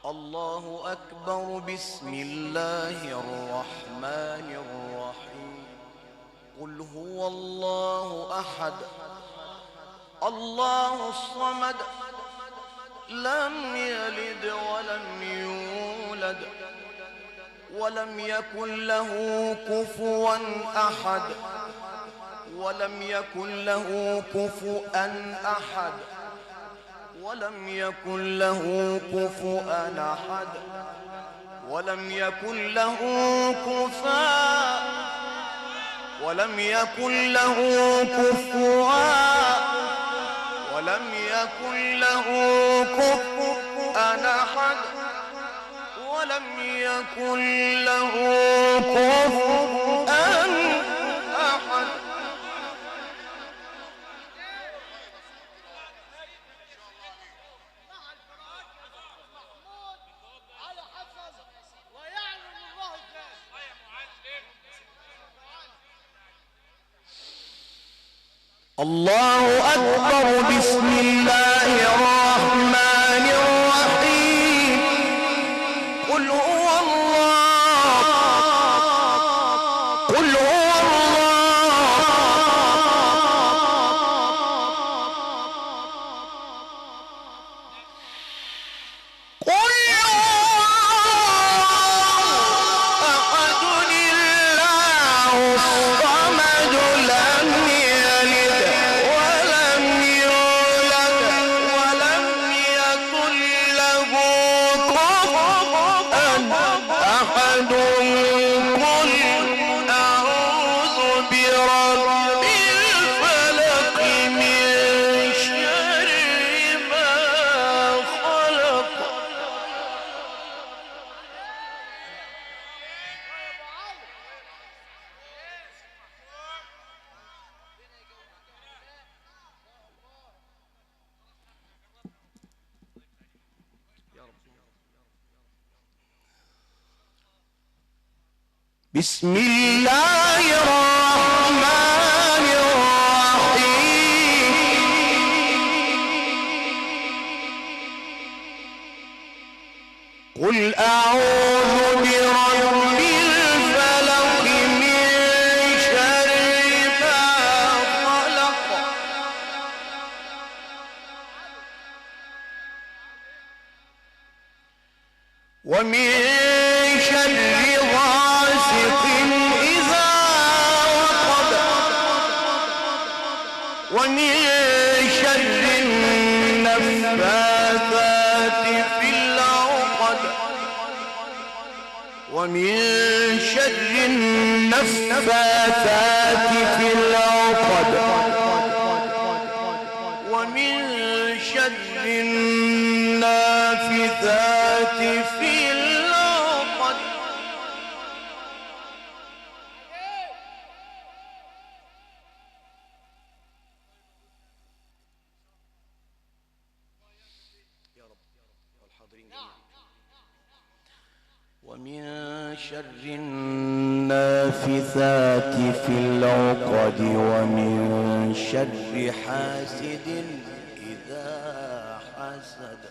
الله أكبر. بسم الله الرحمن الرحيم. قل هو الله أحد الله الصمد لم يلد ولم يولد ولم يكن له كفوا أحد ولم يكن له كفوا أحد ولم يكن له كفوا أحد ولم يكن له كفوا ولم يكن له كفوا ولم يكن له كفوا أحد ولم يكن له كفوا أحد. الله أكبر. بسم الله الرحمن الرحيم. قل هو الله قل هو الله قل أحد الله الصمد لم يلد ولم يولد ولم يكن له كفوا أحد. قل أعوذ برب الفلق من شر ما خلق. بسم الله الرحمن الرحيم. قل أعوذ برب الفلق من شر ما خلق ومن شر غاسق إذا وقب ومن شر النفاثات في العقد ومن شر النفاثات في العقد ومن شر النافثات في العقد. يا رب والحاضرين جميعا. ومن شر النافثات في العقد ومن شر حاسد إذا حسد.